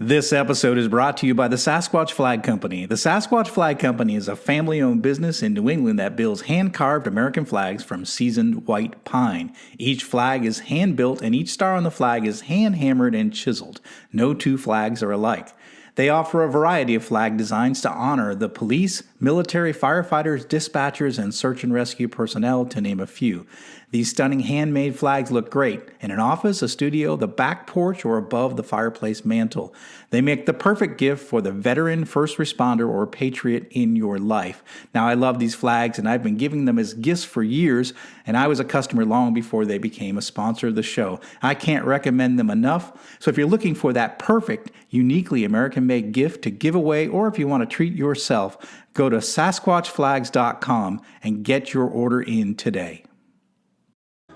This episode is brought to you by the Sasquatch Flag Company. The Sasquatch Flag Company is a family-owned business in New England that builds hand-carved American flags from seasoned white pine. Each flag is hand-built and each star on the flag is hand-hammered and chiseled. No two flags are alike. They offer a variety of flag designs to honor the police, military, firefighters, dispatchers, and search and rescue personnel, to name a few. These stunning handmade flags look great in an office, a studio, the back porch, or above the fireplace mantle. They make the perfect gift for the veteran, first responder, or patriot in your life. Now, I love these flags, and I've been giving them as gifts for years, and I was a customer long before they became a sponsor of the show. I can't recommend them enough. So if you're looking for that perfect, uniquely American-made gift to give away, or if you want to treat yourself, go to SasquatchFlags.com and get your order in today.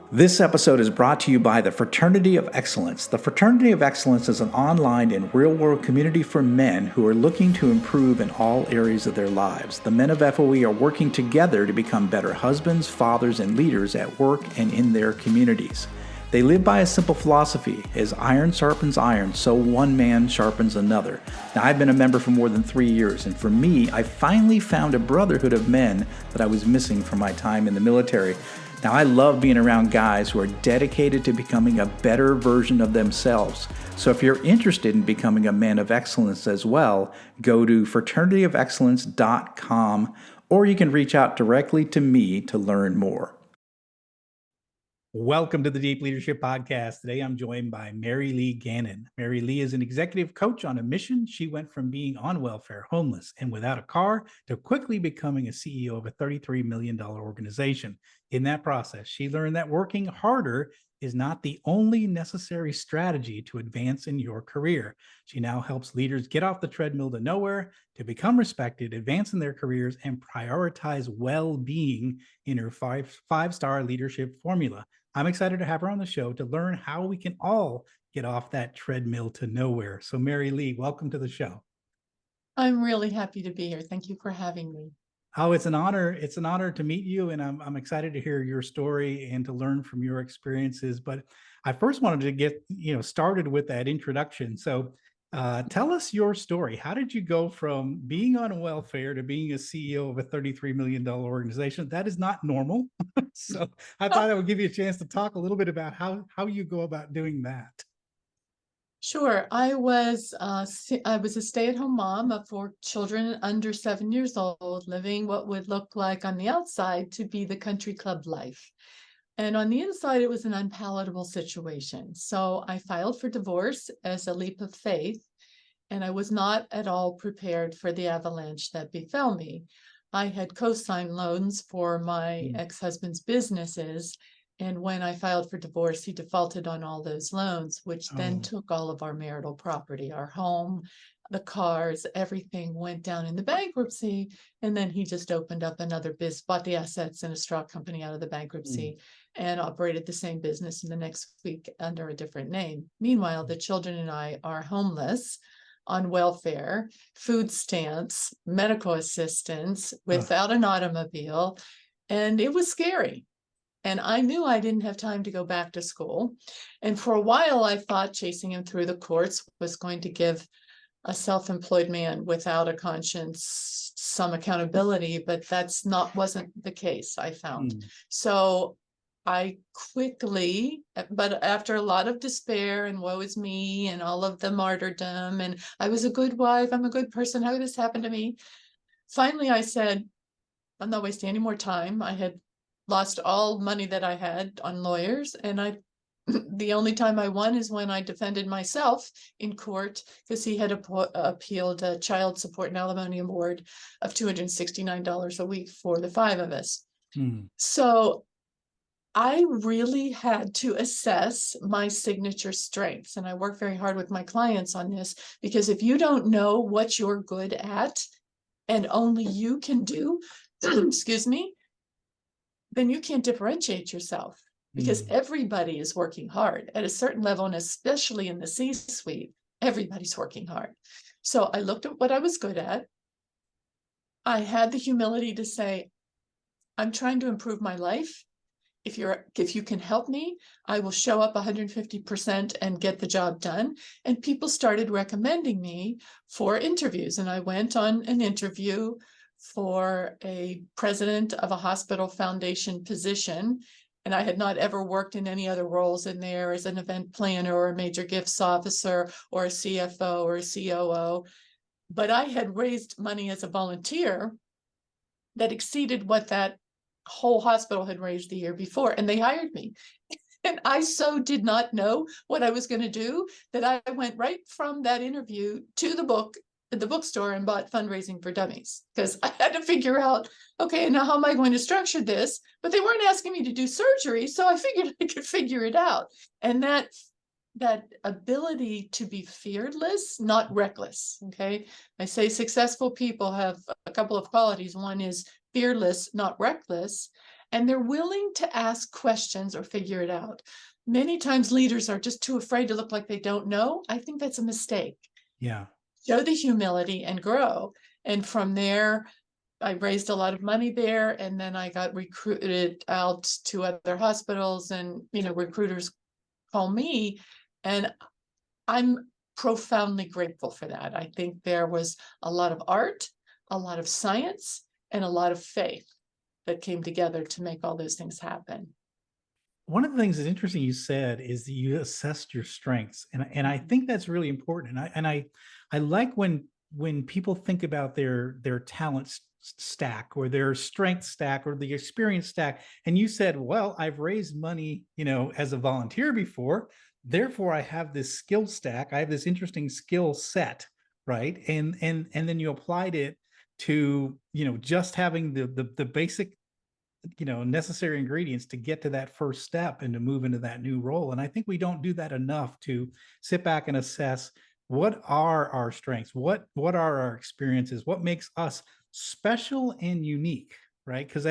This episode is brought to you by the Fraternity of Excellence. The Fraternity of Excellence is an online and real-world community for men who are looking to improve in all areas of their lives. The men of FOE are working together to become better husbands, fathers, and leaders at work and in their communities. They live by a simple philosophy: as iron sharpens iron, so one man sharpens another. Now, I've been a member for more than 3 years, and for me, I finally found a brotherhood of men that I was missing from my time in the military. Now, I love being around guys who are dedicated to becoming a better version of themselves. So if you're interested in becoming a man of excellence as well, go to fraternityofexcellence.com, or you can reach out directly to me to learn more. Welcome to the Deep Leadership Podcast. Today, I'm joined by Mary Lee Gannon. Mary Lee is an executive coach on a mission. She went from being on welfare, homeless, and without a car to quickly becoming a CEO of a $33 million organization. In that process, she learned that working harder is not the only necessary strategy to advance in your career. She now helps leaders get off the treadmill to nowhere, to become respected, advance in their careers, and prioritize well-being in her five-star leadership formula. I'm excited to have her on the show to learn how we can all get off that treadmill to nowhere. So Mary Lee, welcome to the show. I'm really happy to be here. Thank you for having me. Oh, it's an honor. It's an honor to meet you, and I'm excited to hear your story and to learn from your experiences. But I first wanted to get started with that introduction. So tell us your story. How did you go from being on welfare to being a CEO of a $33 million organization? That is not normal. So I thought I would give you a chance to talk a little bit about how you go about doing that. Sure. I was a stay-at-home mom of 4 children under 7 years old, living what would look like on the outside to be the country club life. And on the inside, it was an unpalatable situation. So I filed for divorce as a leap of faith, and I was not at all prepared for the avalanche that befell me. I had co-signed loans for my ex-husband's businesses, and when I filed for divorce, he defaulted on all those loans, which then took all of our marital property, our home, the cars, everything went down in the bankruptcy. And then he just opened up another business, bought the assets in a straw company out of the bankruptcy and operated the same business in the next week under a different name. Meanwhile, the children and I are homeless, on welfare, food stamps, medical assistance, without an automobile. And it was scary. And I knew I didn't have time to go back to school. And for a while, I thought chasing him through the courts was going to give a self-employed man without a conscience some accountability, but wasn't the case, I found. So I quickly, but after a lot of despair and woe is me and all of the martyrdom, and I was a good wife, I'm a good person, how did this happen to me? Finally, I said, I'm not wasting any more time. I had lost all money that I had on lawyers, and the only time I won is when I defended myself in court because he had appealed a child support and alimony award of $269 a week for the 5 of us. So I really had to assess my signature strengths, and I work very hard with my clients on this, because if you don't know what you're good at and only you can do, excuse me, then you can't differentiate yourself, because everybody is working hard at a certain level, and especially in the C-suite, everybody's working hard. So I looked at what I was good at. I had the humility to say, I'm trying to improve my life. if you can help me, I will show up 150% and get the job done. And people started recommending me for interviews. And I went on an interview for a president of a hospital foundation position. And I had not ever worked in any other roles in there as an event planner or a major gifts officer or a CFO or a COO. But I had raised money as a volunteer that exceeded what that whole hospital had raised the year before, and they hired me. And I so did not know what I was going to do that I went right from that interview to the bookstore, and bought Fundraising for Dummies, because I had to figure out, okay, now how am I going to structure this? But they weren't asking me to do surgery, so I figured I could figure it out. And that ability to be fearless, not reckless. Okay. I say successful people have a couple of qualities. One is fearless, not reckless, and they're willing to ask questions or figure it out. Many times leaders are just too afraid to look like they don't know. I think that's a mistake. Yeah. Show the humility and grow. And from there, I raised a lot of money there, and then I got recruited out to other hospitals, and recruiters call me. And I'm profoundly grateful for that. I think there was a lot of art, a lot of science, and a lot of faith that came together to make all those things happen. One of the things that's interesting you said is that you assessed your strengths, and I think that's really important. I like when people think about their talent stack or their strength stack or the experience stack. And you said, well, I've raised money, as a volunteer before, therefore I have this skill stack. I have this interesting skill set, right? And then you applied it to, just having the basic, necessary ingredients to get to that first step and to move into that new role. And I think we don't do that enough to sit back and assess what are our strengths, what are our experiences, what makes us special and unique, right? Because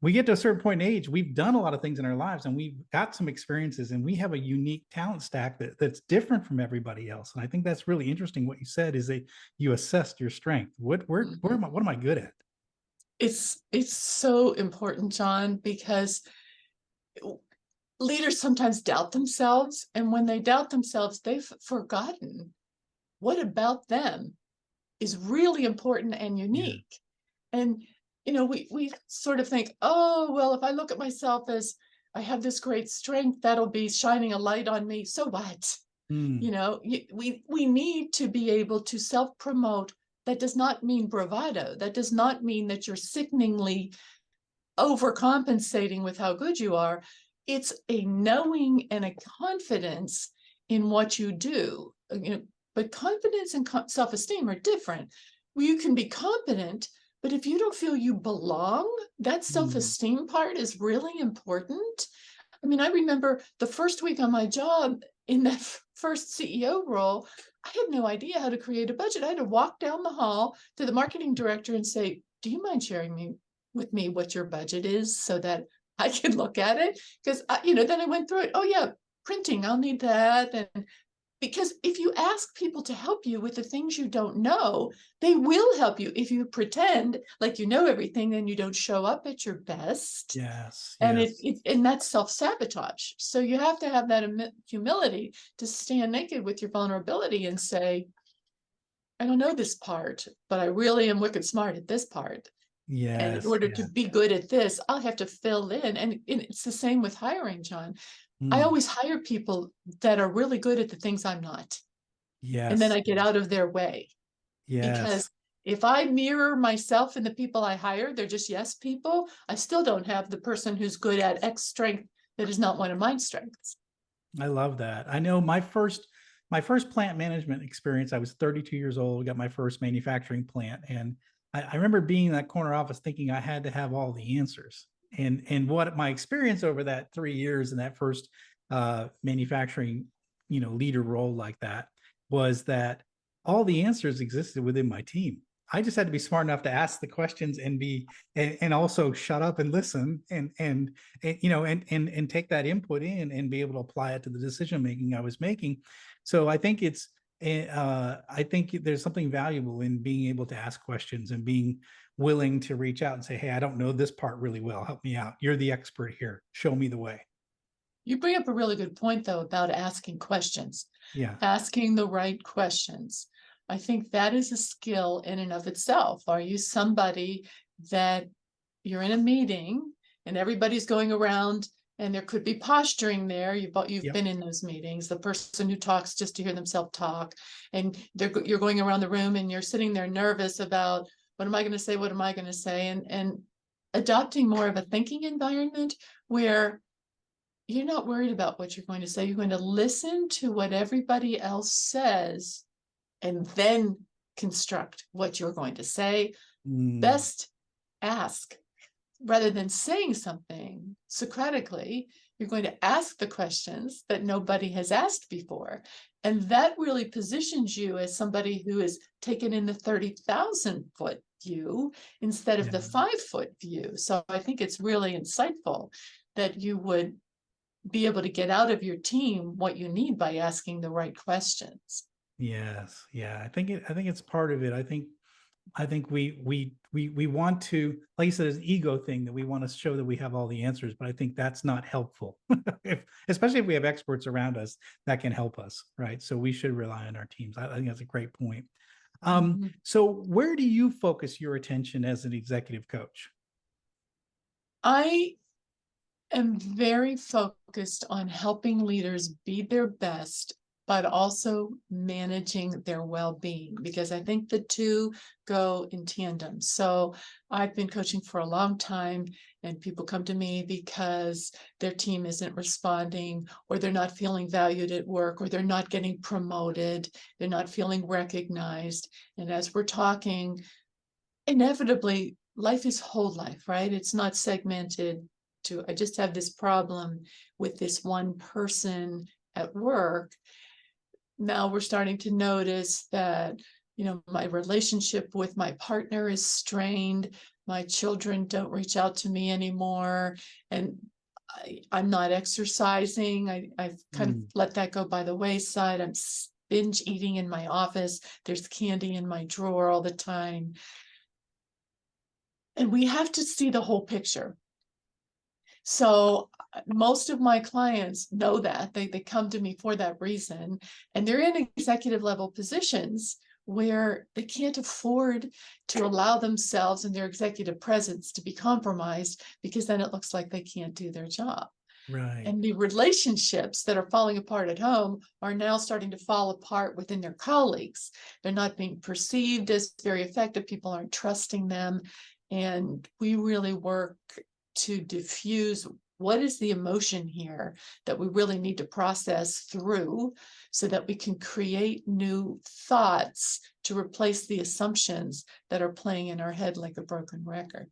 we get to a certain point in age, we've done a lot of things in our lives and we've got some experiences and we have a unique talent stack that's different from everybody else. And I think that's really interesting. What you said is that you assessed your strength. What am I good at? It's so important, John, because leaders sometimes doubt themselves. And when they doubt themselves, they've forgotten what about them is really important and unique. Yeah. And, we sort of think, oh, well, if I look at myself as I have this great strength, that'll be shining a light on me. So what? We need to be able to self-promote. That does not mean bravado. That does not mean that you're sickeningly overcompensating with how good you are. It's a knowing and a confidence in what you do. But confidence and self-esteem are different. You can be competent, but if you don't feel you belong, that self-esteem part is really important. I mean, I remember the first week on my job in that first CEO role, I had no idea how to create a budget. I had to walk down the hall to the marketing director and say, do you mind sharing with me what your budget is so that I can look at it? Because, then I went through it. Oh, yeah, printing, I'll need that. And because if you ask people to help you with the things you don't know, they will help you. If you pretend like you know everything, then you don't show up at your best. Yes. And and that's self-sabotage. So you have to have that humility to stand naked with your vulnerability and say, I don't know this part, but I really am wicked smart at this part. Yes. And in order to be good at this, I'll have to fill in. And it's the same with hiring, John. I always hire people that are really good at the things I'm not. Yes. And then I get out of their way. Yes. Because if I mirror myself and the people I hire, they're just yes people, I still don't have the person who's good at X strength that is not one of my strengths. I love that. I know my first plant management experience, I was 32 years old, got my first manufacturing plant. And I remember being in that corner office thinking I had to have all the answers. And what my experience over that 3 years in that first manufacturing, leader role like that was that all the answers existed within my team. I just had to be smart enough to ask the questions and also shut up and listen and take that input in and be able to apply it to the decision making I was making. So I think it's And I think there's something valuable in being able to ask questions and being willing to reach out and say, hey, I don't know this part really well. Help me out. You're the expert here. Show me the way. You bring up a really good point, though, about asking questions, Yeah. asking the right questions. I think that is a skill in and of itself. Are you somebody that you're in a meeting and everybody's going around and there could be posturing there? You've Yep. been in those meetings, the person who talks just to hear themselves talk, and you're going around the room and you're sitting there nervous about what am I going to say? What am I going to say? And adopting more of a thinking environment where you're not worried about what you're going to say. You're going to listen to what everybody else says and then construct what you're going to say. Mm, Best ask rather than saying something Socratically. You're going to ask the questions that nobody has asked before. And that really positions you as somebody who is taken in the 30,000-foot view instead of the yeah. 5-foot view. So I think it's really insightful that you would be able to get out of your team what you need by asking the right questions. Yes. Yeah. I think it's part of it. I think we want to, like you said, it's an ego thing that we want to show that we have all the answers, but I think that's not helpful. Especially if we have experts around us that can help us, right? So we should rely on our teams. I think that's a great point. Mhm. So where do you focus your attention as an executive coach? I am very focused on helping leaders be their best, but also managing their well-being, because I think the two go in tandem. So I've been coaching for a long time, and people come to me because their team isn't responding, or they're not feeling valued at work, or they're not getting promoted, they're not feeling recognized. And as we're talking, inevitably, life is whole life, right? It's not segmented to, I just have this problem with this one person at work. Now we're starting to notice that, my relationship with my partner is strained. My children don't reach out to me anymore. And I'm not exercising. I've kind of Mm, let that go by the wayside. I'm binge eating in my office. There's candy in my drawer all the time. And we have to see the whole picture. So most of my clients know that they come to me for that reason, and they're in executive level positions where they can't afford to allow themselves and their executive presence to be compromised, because then it looks like they can't do their job. right. And the relationships that are falling apart at home are now starting to fall apart within their colleagues. They're not being perceived as very effective. People aren't trusting them. And we really work to diffuse what is the emotion here that we really need to process through, so that we can create new thoughts to replace the assumptions that are playing in our head like a broken record.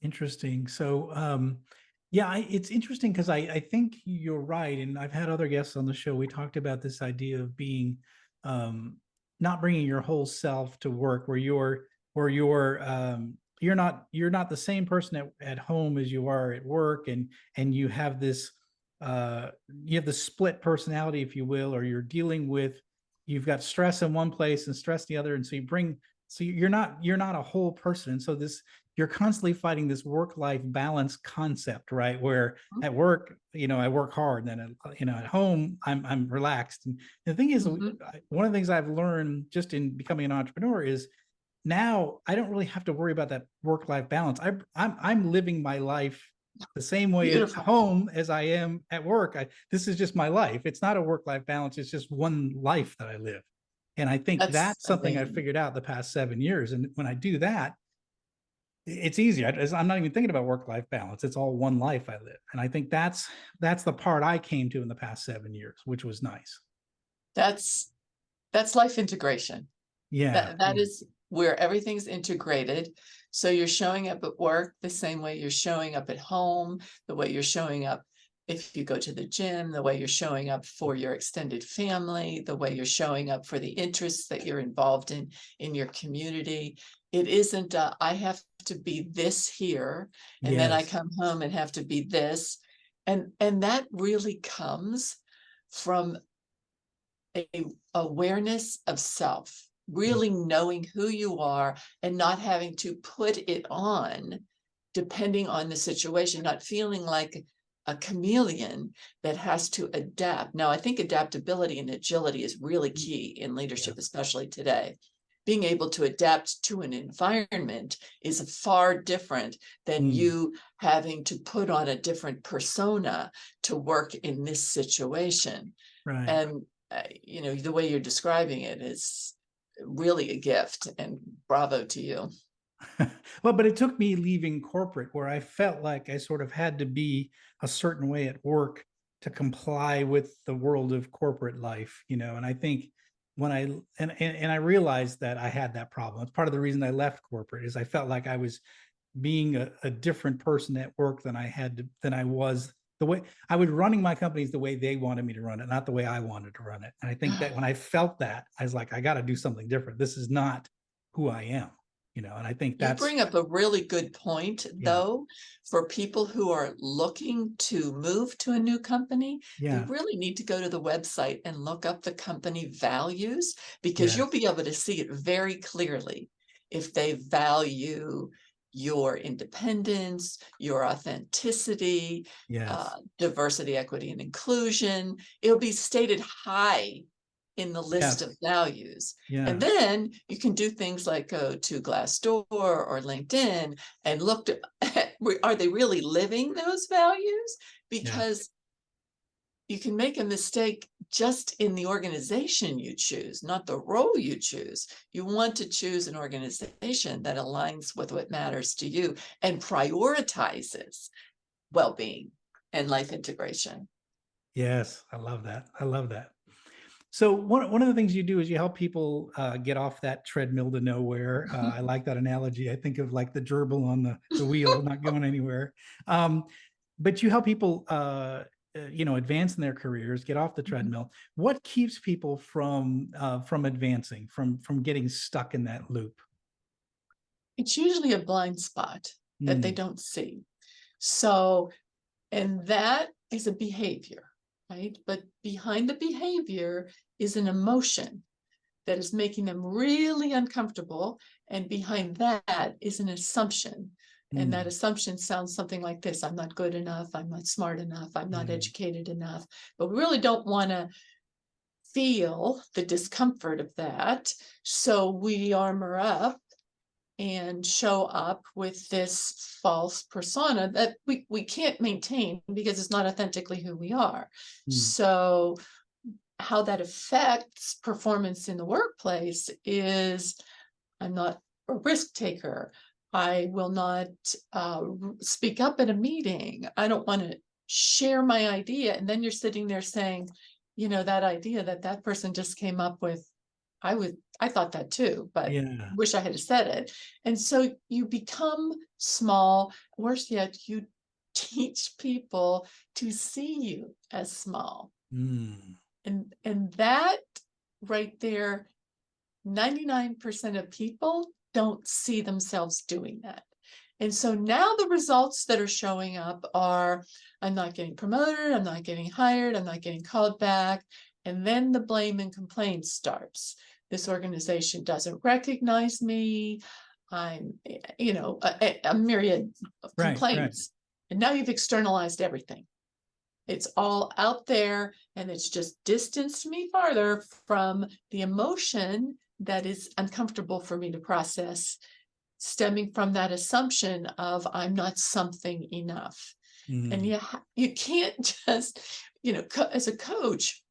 Interesting. So, yeah, it's interesting because I think you're right, and I've had other guests on the show. We talked about this idea of being um, not bringing your whole self to work, where you're not the same person at home as you are at work, and you have the split personality, if you will, or you've got stress in one place and stress the other, and so you're not a whole person, and so this you're constantly fighting this work-life balance concept, right? Where at work, I work hard, and then at home, I'm relaxed. And the thing is, Mhm. one of the things I've learned just in becoming an entrepreneur is now I don't really have to worry about that work-life balance. I'm living my life the same way at Beautiful. home as I am at work. This is just my life. It's not a work-life balance. It's just one life that I live. And I think That's that's a something I've win. figured out the past 7 years. And when I do that, it's easy. I'm not even thinking about work-life balance. It's all one life I live. And I think that's the part I came to in the past 7 years, which was nice. That's that's life integration. Yeah. That is where everything's integrated. So you're showing up at work the same way you're showing up at home, the way you're showing up if you go to the gym, the way you're showing up for your extended family, the way you're showing up for the interests that you're involved in your community. It isn't I have to be this here, and then I Yes. come home and have to be this. And that really comes from a awareness of self, really knowing who you are and not having to put it on depending on the situation, not feeling like a chameleon that has to adapt. Now, I think adaptability and agility is really key in leadership, Yes. especially today. Being able to adapt to an environment is far different than Mm, you having to put on a different persona to work in this situation. right. And the way you're describing it is really a gift, and bravo to you. Well, but it took me leaving corporate where I felt like I sort of had to be a certain way at work to comply with the world of corporate life, and I think when and I realized that I had that problem. It's part of the reason I left corporate is I felt like I was being a different person at work than I was the way I was running my companies the way they wanted me to run it, not the way I wanted to run it. And I think that when I felt that, I was like, I got to do something different. This is not who I am, and I think You that's, bring up a really good point, yeah, though, for people who are looking to move to a new company. They yeah, really need to go to the website and look up the company values, because you'll yes, be able to see it very clearly if they value your independence, your authenticity, yes, diversity, equity, and inclusion. It'll be stated high in the list yes, of values. And yeah, then you can do things like go to Glassdoor or LinkedIn and look at, are they really living those values? yes, Because you can make a mistake just in the organization you choose, not the role you choose. You want to choose an organization that aligns with what matters to you and prioritizes well-being and life integration. yes. I love that. I love that. So one of the things you do is you help people get off that treadmill to nowhere. I like that analogy. I think of like the gerbil on the wheel, not going anywhere. Um, but you help people, advance in their careers, get off the treadmill. What keeps people from advancing, from getting stuck in that loop? It's usually a blind spot that they Mm, don't see. So, and that is a behavior, right? But behind the behavior is an emotion that is making them really uncomfortable. And behind that is an assumption. And that mm, assumption sounds something like this: I'm not good enough, I'm not smart enough, I'm not mm, educated enough. But we really don't want to feel the discomfort of that. So we armor up and show up with this false persona that we can't maintain because it's not authentically who we are. mm, So how that affects performance in the workplace is, I'm not a risk taker. I will not speak up at a meeting. I don't want to share my idea. And then you're sitting there saying, that idea that person just came up with, I thought that too, but yeah. wish I had said it. And so you become small. Worse yet, you teach people to see you as small. Mm, And that right there, 99% of people don't see themselves doing that. And so now the results that are showing up are, I'm not getting promoted, I'm not getting hired, I'm not getting called back. And then the blame and complaint starts. This organization doesn't recognize me. I'm, a myriad of right, right. complaints. And now you've externalized everything. It's all out there, and it's just distanced me farther from the emotion that is uncomfortable for me to process, stemming from that assumption of I'm not something enough. And Mm, you can't just, as a coach,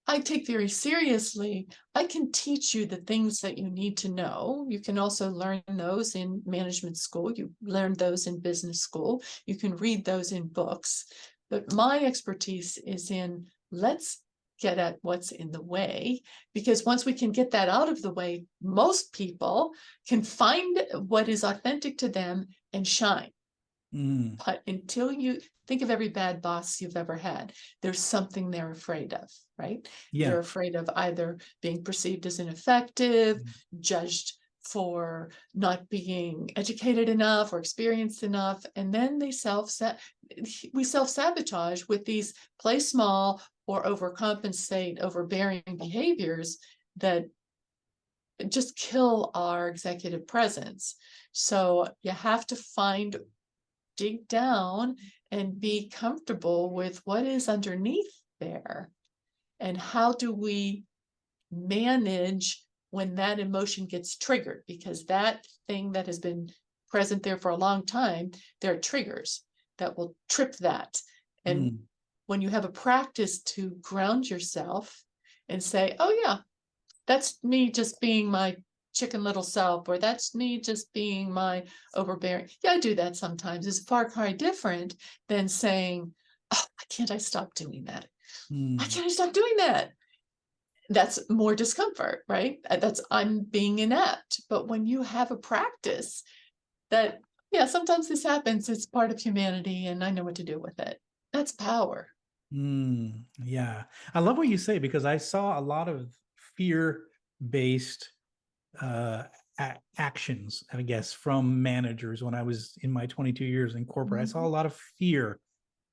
I take very seriously. I can teach you the things that you need to know. You can also learn those in management school. You learn those in business school. You can read those in books. But my expertise is in, let's get at what's in the way, because once we can get that out of the way, most people can find what is authentic to them and shine. mm, But until you think of every bad boss you've ever had, there's something they're afraid of, right? yeah. They're afraid of either being perceived as ineffective, judged for not being educated enough or experienced enough, and then they we self-sabotage with these play small or overcompensate, overbearing behaviors that just kill our executive presence. So you have to dig down and be comfortable with what is underneath there. And how do we manage when that emotion gets triggered? Because that thing that has been present there for a long time, there are triggers that will trip that. And Mm. when you have a practice to ground yourself and say, oh, yeah, that's me just being my chicken little self, or that's me just being my overbearing. Yeah, I do that sometimes. It's far cry different than saying, oh, why can't I stop doing that? Why Mm. can't I stop doing that? That's more discomfort, right? That's I'm being inept. But when you have a practice that, yeah, sometimes this happens, it's part of humanity and I know what to do with it. That's power. Mm. Yeah. I love what you say because I saw a lot of fear-based actions, I guess, from managers when I was in my 22 years in corporate. I saw a Mhm. lot of fear,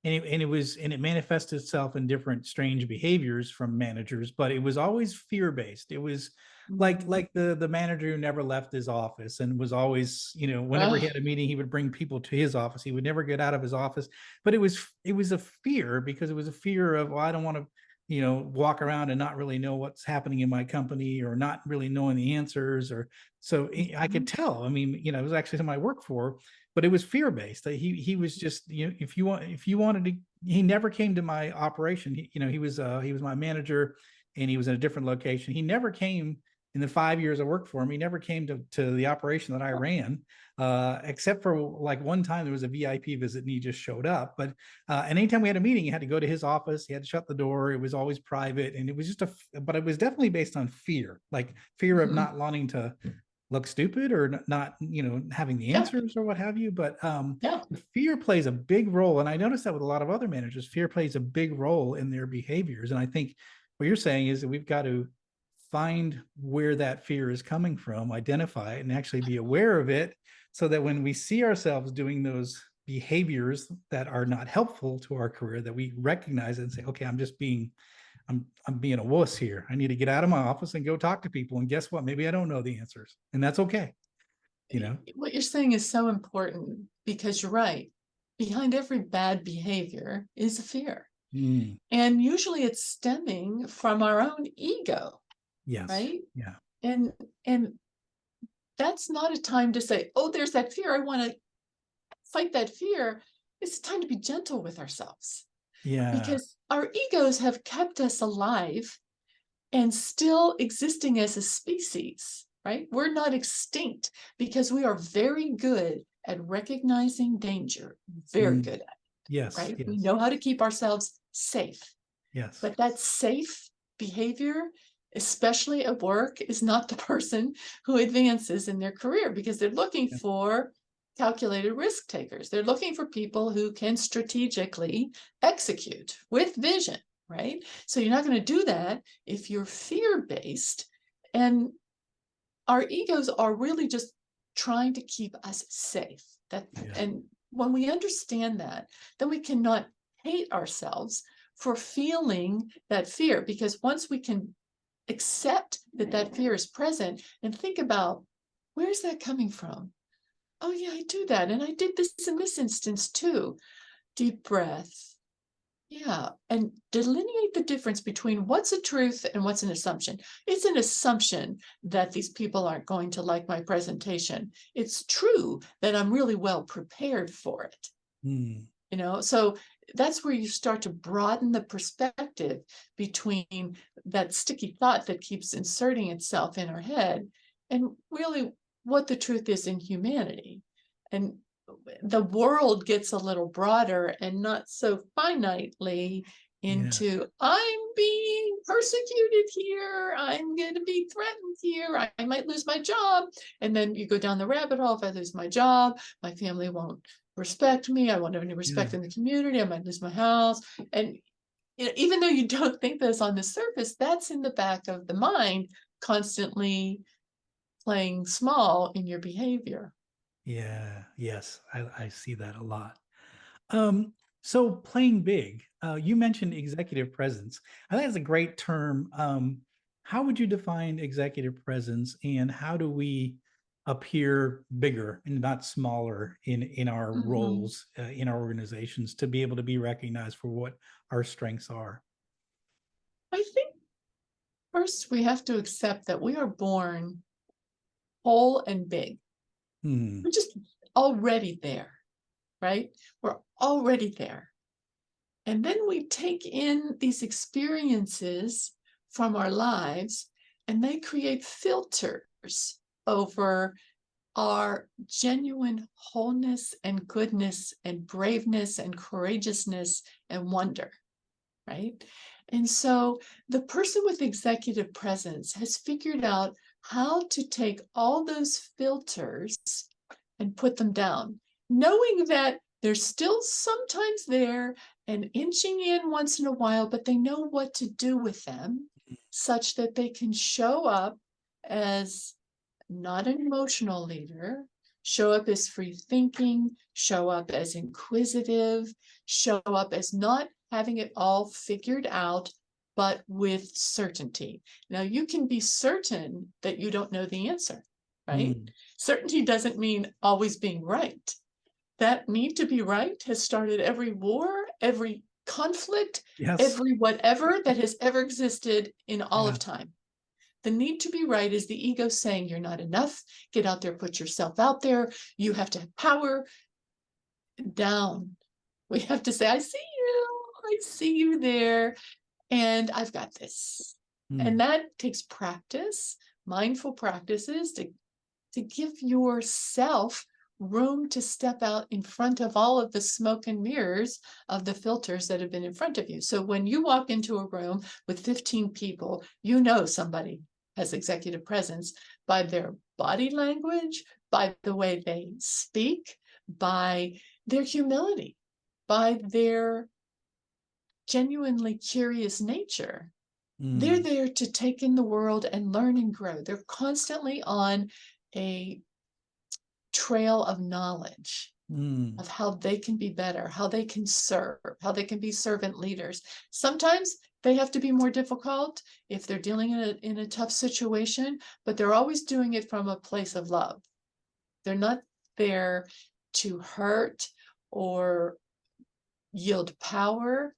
and it manifested itself in different strange behaviors from managers, but it was always fear-based. It was like Mhm. the manager who never left his office and was always, whenever he Oh, had a meeting, he would bring people to his office. He would never get out of his office. But it was a fear, because it was a fear of, well, I don't want to walk around and not really know what's happening in my company, or not really knowing the answers. Or so I could mhm. tell. I mean, it was actually somebody I worked for, but it was fear based. He was just, if you wanted to, he never came to my operation. He was my manager, and he was in a different location. He never came in the 5 years I worked for him. He never came to the operation that I ran, except for like one time there was a VIP visit and he just showed up. But and anytime we had a meeting, you had to go to his office. He had to shut the door. It was always private, and it was just but it was definitely based on fear, like fear of Mhm. not wanting to look stupid, or not, having the Yeah, answers or what have you. But yeah. fear plays a big role, and I noticed that with a lot of other managers. Fear plays a big role in their behaviors, and I think what you're saying is that we've got to find where that fear is coming from, identify it, and actually be aware of it, so that when we see ourselves doing those behaviors that are not helpful to our career, that we recognize it and say, okay, I'm being a wuss here. I need to get out of my office and go talk to people. And guess what? Maybe I don't know the answers. And that's okay, you know? What you're saying is so important because you're right. Behind every bad behavior is a fear. Mm, And usually it's stemming from our own ego, yes. right? Yeah. And and that's not a time to say, oh, there's that fear. I want to fight that fear. It's time to be gentle with ourselves Yeah. because our egos have kept us alive and still existing as a species, right? We're not extinct because we are very good at recognizing danger, very Mm, good at it, yes. right? We Yes. know how to keep ourselves safe. Yes. But that safe behavior, especially at work, is not the person who advances in their career because they're looking Yeah. for calculated risk takers. They're looking for people who can strategically execute with vision, right? So you're not going to do that if you're fear based. And our egos are really just trying to keep us safe. That Yeah. and when we understand that, then we cannot hate ourselves for feeling that fear, because once we can accept that that fear is present and think about where's that coming from? Oh yeah, I do that, and I did this in this instance too. Deep breath. Yeah, and delineate the difference between what's a truth and what's an assumption. It's an assumption that these people aren't going to like my presentation. It's true that I'm really well prepared for it. Mm, So that's where you start to broaden the perspective between that sticky thought that keeps inserting itself in our head and really what the truth is in humanity. And the world gets a little broader and not so finitely yes. into I'm being persecuted here, I'm going to be threatened here, I might lose my job. And then you go down the rabbit hole. If I lose my job, my family won't respect me, I won't have any respect Yeah. in the community, I might lose my house. And even though you don't think this on the surface, that's in the back of the mind, constantly playing small in your behavior. Yeah. Yes. I see that a lot. So playing big, you mentioned executive presence. I think that's a great term. How would you define executive presence, and how do we appear bigger and not smaller in our Mhm. roles in our organizations to be able to be recognized for what our strengths are? I think first we have to accept that we are born whole and big. Hmm. We're just already there, right? We're already there. And then we take in these experiences from our lives, and they create filters over our genuine wholeness and goodness and braveness and courageousness and wonder, right? And so the person with executive presence has figured out how to take all those filters and put them down, knowing that they're still sometimes there and inching in once in a while, but they know what to do with them such that they can show up as not an emotional leader, show up as free thinking, show up as inquisitive, show up as not having it all figured out, but with certainty. Now, you can be certain that you don't know the answer, right? Hmm. Certainty doesn't mean always being right. That need to be right has started every war, every conflict, Yes. every whatever that has ever existed in all Yeah. of time. The need to be right is the ego saying you're not enough. Get out there, put yourself out there. You have to have power. Down. We have to say, I see you. I see you there. And I've got this. And Hmm. that takes practice, mindful practices to give yourself room to step out in front of all of the smoke and mirrors of the filters that have been in front of you. So when you walk into a room with 15 people, you know somebody has executive presence by their body language, by the way they speak, by their humility, by their genuinely curious nature. They're Hmm. there to take in the world and learn and grow. They're constantly on a trail of knowledge Hmm. of how they can be better, how they can serve, how they can be servant leaders. Sometimes they have to be more difficult if they're dealing in a tough situation, but they're always doing it from a place of love. They're not there to hurt or yield power.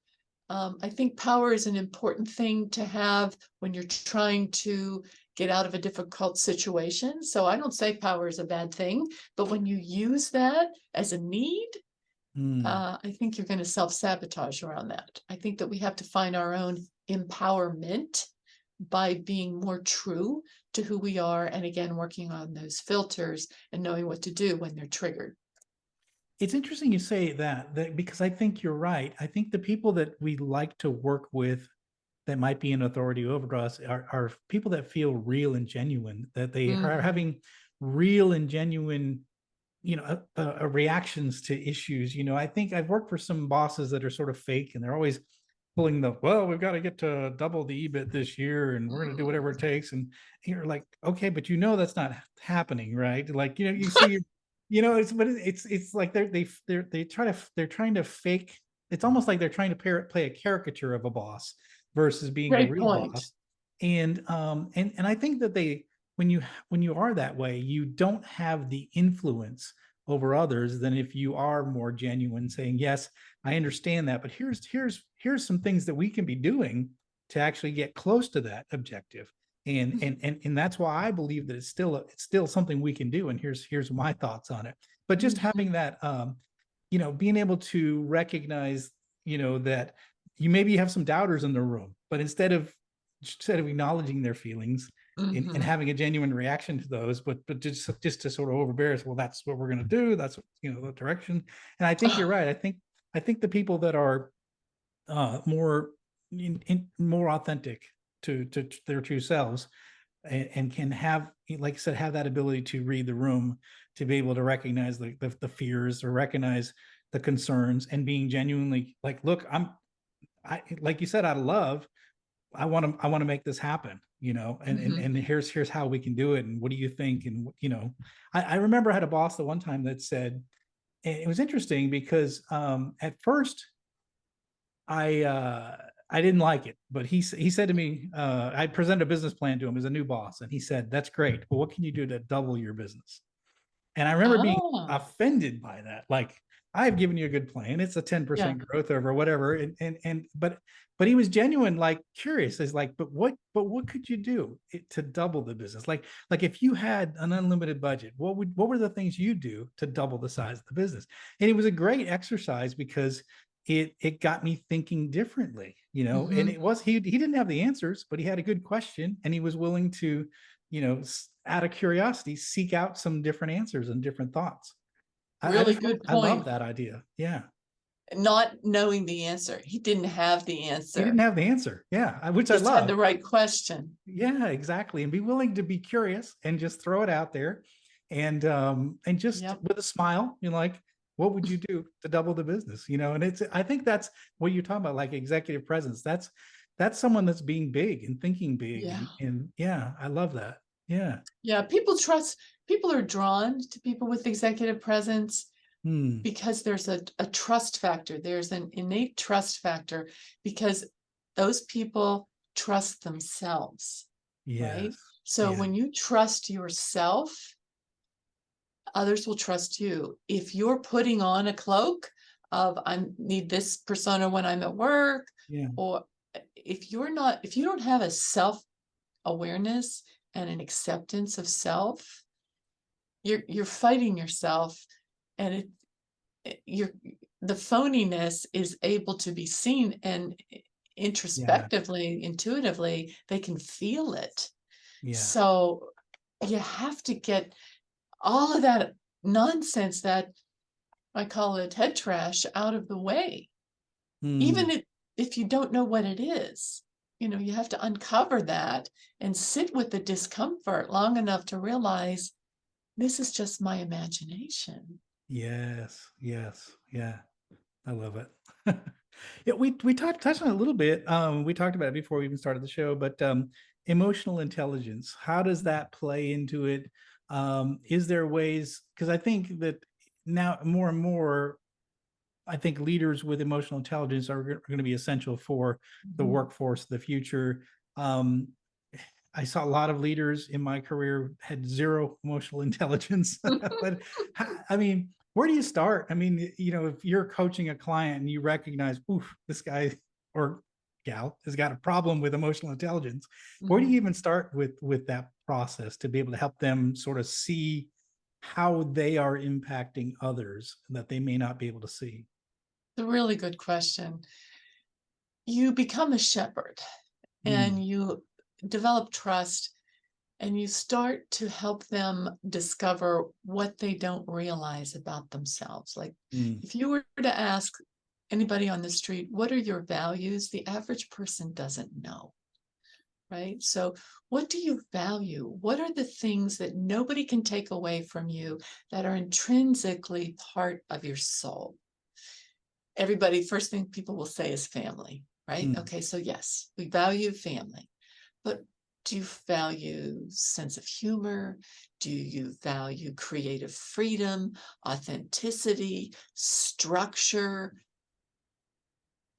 I think power is an important thing to have when you're trying to get out of a difficult situation. So I don't say power is a bad thing, but when you use that as a need, Hmm. I think you're going to self sabotage around that. I think that we have to find our own empowerment by being more true to who we are. And again, working on those filters and knowing what to do when they're triggered. It's interesting you say that because I think you're right. I think the people that we like to work with that might be an authority over us are people that feel real and genuine, that they are Mm-hmm. having real and genuine, reactions to issues. I think I've worked for some bosses that are sort of fake, and they're always pulling well, we've got to get to double the EBIT this year, and we're going to do whatever it takes. And you're like, okay, but that's not happening, right? Like, you see, it's but it's like they're trying to fake. It's almost like they're trying to play a caricature of a boss versus being a Great real point. boss. And I think that when you are that way, you don't have the influence over others than if you are more genuine, saying, yes, I understand that, but here's some things that we can be doing to actually get close to that objective. And that's why I believe that it's still something we can do. And here's my thoughts on it. But just Mm-hmm. having that, being able to recognize, that you maybe have some doubters in the room, but instead of acknowledging their feelings and Mm-hmm. having a genuine reaction to those, but just to sort of overbear us, well, that's what we're going to do. That's the direction. And I think you're Oh, right. I think the people that are more more authentic to their true selves, and can have, like I said, have that ability to read the room, to be able to recognize the fears, or recognize the concerns, and being genuinely like, look, I like you said, out of love, I want to make this happen, and and mm-hmm. and here's how we can do it, and what do you think? And I remember I had a boss the one time that said, and it was interesting because at first I didn't like it, but he said to me, I presented a business plan to him as a new boss, and he said, "That's great, but what can you do to double your business?" And I remember being Ah, offended by that. Like, I've given you a good plan. It's a yeah, 10% growth over whatever. But he was genuine, like curious. Is like, but what could you do to double the business? Like if you had an unlimited budget, what were the things you do to double the size of the business? And it was a great exercise because it got me thinking differently, and hmm, it was he didn't have the answers, but he had a good question and he was willing to, out of curiosity, seek out some different answers and different thoughts. I really just good I love point. that idea. Yeah. Not knowing the answer. He didn't have the He answer. didn't have the answer. Yeah. Which I Just had love. the right question. Yeah, exactly. And be willing to be curious and just throw it out there. And just Yep. with a smile, you're like, what would you do to double the business? And I think that's what you're talking about, like executive presence. That's someone that's being big and thinking big. Yeah. And yeah, I love that. Yeah. Yeah. People are drawn to people with executive presence Hmm. because there's a trust factor. There's an innate trust factor because those people trust themselves, right? Yes. So Yeah. when you trust yourself, others will trust you. If you're putting on a cloak of I need this persona when I'm at work, Yeah. or if you don't have a self awareness and an acceptance of self, you're fighting yourself, and you're the phoniness is able to be seen, and Yeah. introspectively, intuitively, they can feel it. Yeah. So you have to get all of that nonsense, that I call it head trash, out of the way. Hmm. Even if you don't know what it is, you have to uncover that and sit with the discomfort long enough to realize this is just my imagination. Yes. Yes. Yeah. I love it. Yeah, we touched on it a little bit. We talked about it before we even started the show, but emotional intelligence. How does that play into it? Is there ways? Because I think that now more and more, I think leaders with emotional intelligence are going to be essential for the Mhm. workforce of the future. Um, I saw a lot of leaders in my career had zero emotional intelligence. But I mean, where do you start? I mean, if you're coaching a client and you recognize, oof, this guy or gal has got a problem with emotional intelligence, where do you Mhm. even start with that process to be able to help them sort of see how they are impacting others that they may not be able to see? It's a really good question. You become a shepherd Mm, and you develop trust, and you start to help them discover what they don't realize about themselves. Like, mm, if you were to ask anybody on the street, what are your values? The average person doesn't know, right? So, what do you value? What are the things that nobody can take away from you that are intrinsically part of your soul? Everybody, first thing people will say is family, right? mm. Okay, so yes, we value family. But do you value sense of humor? Do you value creative freedom, authenticity, structure,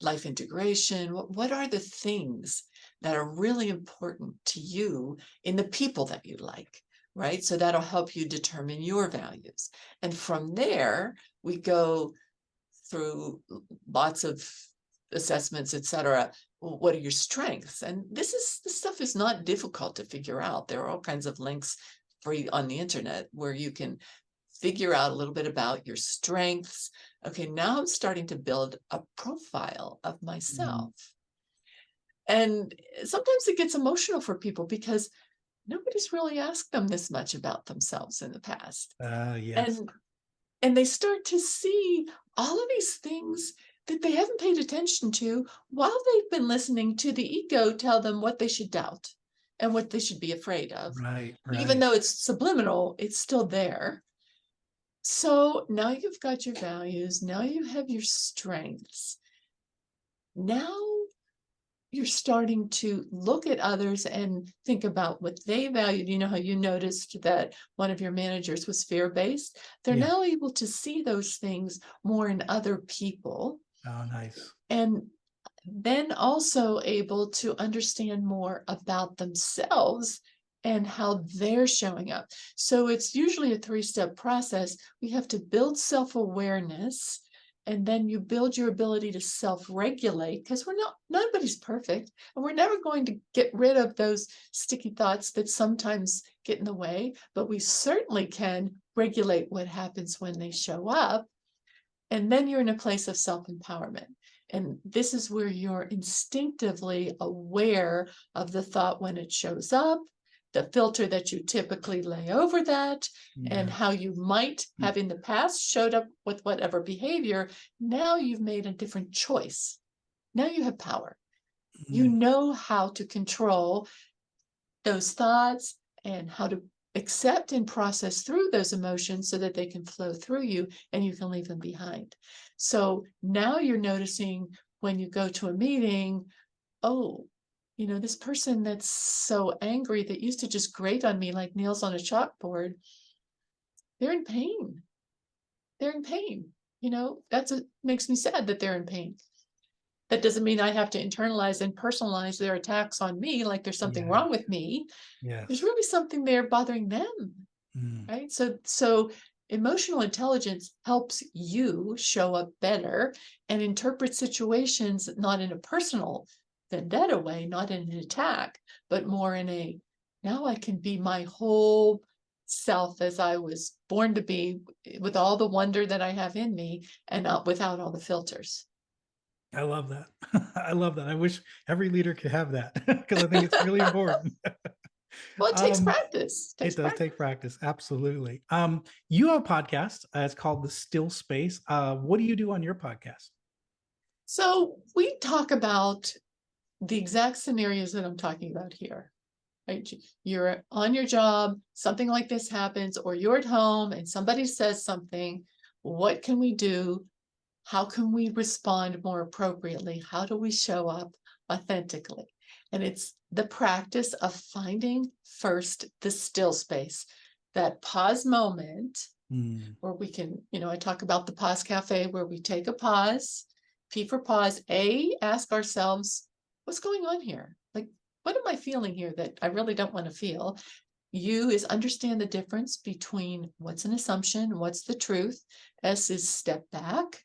life integration? What are the things that are really important to you in the people that you like? Right. So that'll help you determine your values. And from there, we go through lots of assessments, etc. What are your strengths? And this stuff is not difficult to figure out. There are all kinds of links free on the internet where you can figure out a little bit about your strengths. Okay, now I'm starting to build a profile of Mm. myself. And sometimes it gets emotional for people because nobody's really asked them this much about themselves in the past. Yes. And and they start to see all of these things that they haven't paid attention to while they've been listening to the ego tell them what they should doubt and what they should be afraid of. Right. Even Right. though it's subliminal, it's still there. So now you've got your values, now you have your strengths. Now you're starting to look at others and think about what they valued. You know how you noticed that one of your managers was fear based? They're Yeah. now able to see those things more in other people. Oh, nice. And then also able to understand more about themselves and how they're showing up. So it's usually a 3-step process. We have to build self-awareness, and then you build your ability to self-regulate, because nobody's perfect, and we're never going to get rid of those sticky thoughts that sometimes get in the way, but we certainly can regulate what happens when they show up. And then you're in a place of self-empowerment. And this is where you're instinctively aware of the thought when it shows up, the filter that you typically lay over that, and how you might have in the past showed up with whatever behavior. Now you've made a different choice. Now you have power. You know how to control those thoughts and how to accept and process through those emotions so that they can flow through you and you can leave them behind. So now you're noticing when you go to a meeting, oh, this person that's so angry that used to just grate on me like nails on a chalkboard, they're in pain. They're in pain. That's what makes me sad, that they're in pain. That doesn't mean I have to internalize and personalize their attacks on me like there's something wrong with me. There's really something there bothering them, right? So emotional intelligence helps you show up better and interpret situations not in a personal vendetta way, not in an attack, but more in a, now I can be my whole self as I was born to be, with all the wonder that I have in me, and not without all the filters. I love that. I love that. I wish every leader could have that because I think it's really important. Well, it takes practice. It does take practice. Absolutely. You have a podcast. It's called The Still Space. What do you do on your podcast? So we talk about the exact scenarios that I'm talking about here. Right? You're on your job, something like this happens, or you're at home and somebody says something. What can we do? How can we respond more appropriately? How do we show up authentically? And it's the practice of finding first the still space, that pause moment where we can, I talk about the pause cafe, where we take a pause, P for pause, ask ourselves, what's going on here? Like, what am I feeling here that I really don't want to feel? U is understand the difference between what's an assumption, what's the truth. S is step back.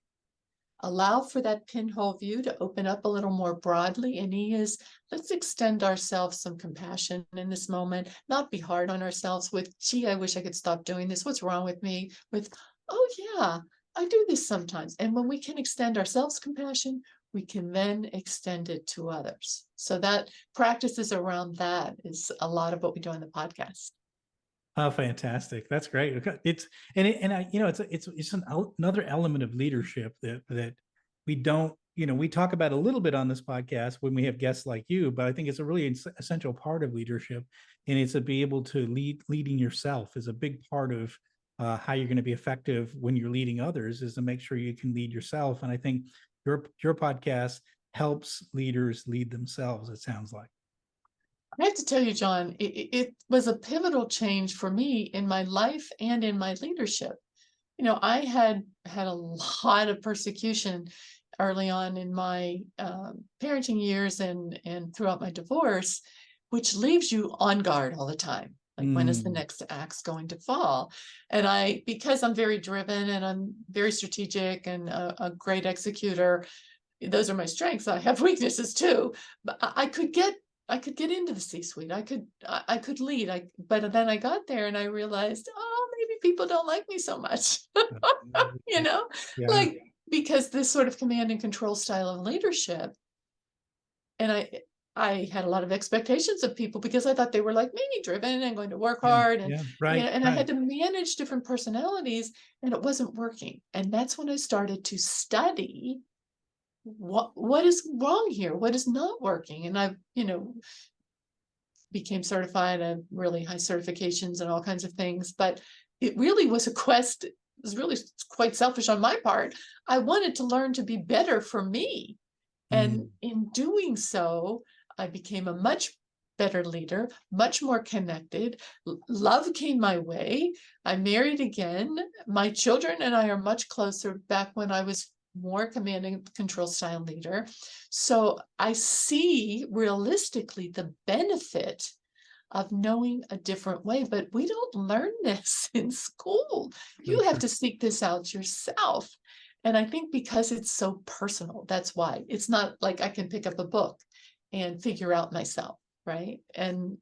Allow for that pinhole view to open up a little more broadly. And E is, let's extend ourselves some compassion in this moment, not be hard on ourselves with, gee, I wish I could stop doing this. What's wrong with me? With, oh yeah, I do this sometimes. And when we can extend ourselves compassion, we can then extend it to others. So that practices around that is a lot of what we do on the podcast. Oh, fantastic! That's great. It's another element of leadership that we don't, we talk about a little bit on this podcast when we have guests like you, but I think it's a really essential part of leadership, and it's to be able to leading yourself is a big part of how you're going to be effective when you're leading others, is to make sure you can lead yourself. And I think your podcast helps leaders lead themselves. It sounds like. I have to tell you, John, it was a pivotal change for me in my life and in my leadership. I had a lot of persecution early on in my parenting years and throughout my divorce, which leaves you on guard all the time. Like, when is the next axe going to fall? And because I'm very driven and I'm very strategic and a great executor, those are my strengths. I have weaknesses too, but I could get into the C-suite. I could lead. But then I got there and I realized, oh, maybe people don't like me so much. Like, because this sort of command and control style of leadership. And I had a lot of expectations of people because I thought they were like me, driven and going to work hard. And, and I had to manage different personalities, and it wasn't working. And that's when I started to study what is wrong here, what is not working. And I became certified at really high certifications and all kinds of things, but it really was a quest. It was really quite selfish on my part. I wanted to learn to be better for me, and in doing so I became a much better leader, much more connected. Love came my way. I married again. My children and I are much closer. Back when I was more command and control style leader. So I see realistically the benefit of knowing a different way, but we don't learn this in school. So You have true. to seek this out yourself. And I think because it's so personal, that's why. It's not like I can pick up a book and figure out myself, right? And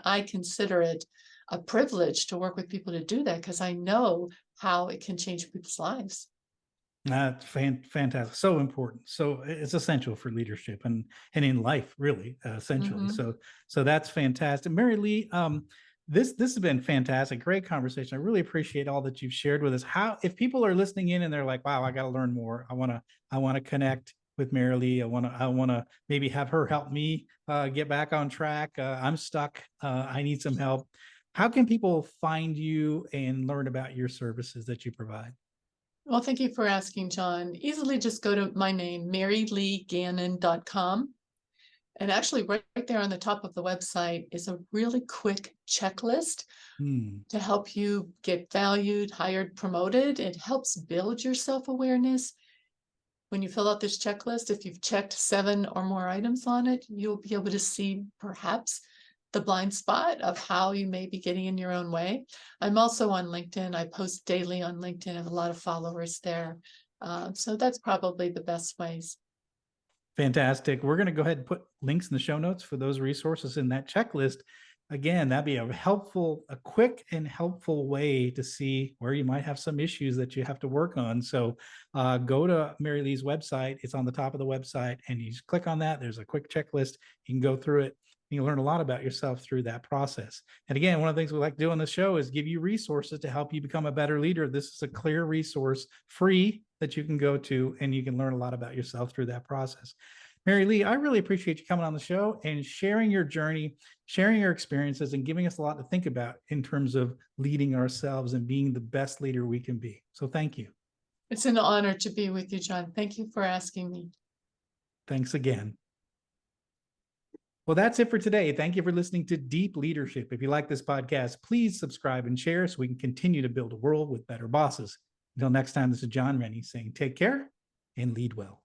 I consider it a privilege to work with people to do that because I know how it can change people's lives. That's fantastic. So important. So it's essential for leadership and in life, really, essentially. Mhm. So that's fantastic. Mary Lee, this has been fantastic. Great conversation. I really appreciate all that you've shared with us. How, if people are listening in and they're like, wow, I got to learn more. I want to connect with Mary Lee. I want to maybe have her help me get back on track. I'm stuck. I need some help. How can people find you and learn about your services that you provide? Well, thank you for asking, John. Easily just go to my name, maryleegannon.com. And actually, right there on the top of the website is a really quick checklist Hmm. to help you get valued, hired, promoted. It helps build your self-awareness. When you fill out this checklist, if you've checked 7 or more items on it, you'll be able to see perhaps the blind spot of how you may be getting in your own way. I'm also on LinkedIn. I post daily on LinkedIn. I have a lot of followers there. So that's probably the best ways. Fantastic. We're going to go ahead and put links in the show notes for those resources in that checklist. Again, that'd be a quick and helpful way to see where you might have some issues that you have to work on. So go to Mary Lee's website. It's on the top of the website, and you just click on that. There's a quick checklist. You can go through it. You learn a lot about yourself through that process. And again, one of the things we like to do on the show is give you resources to help you become a better leader. This is a clear resource, free, that you can go to, and you can learn a lot about yourself through that process. Mary Lee, I really appreciate you coming on the show and sharing your journey, sharing your experiences, and giving us a lot to think about in terms of leading ourselves and being the best leader we can be. So thank you. It's an honor to be with you, John. Thank you for asking me. Thanks again. Well, that's it for today. Thank you for listening to Deep Leadership. If you like this podcast, please subscribe and share so we can continue to build a world with better bosses. Until next time, this is John Rennie saying take care and lead well.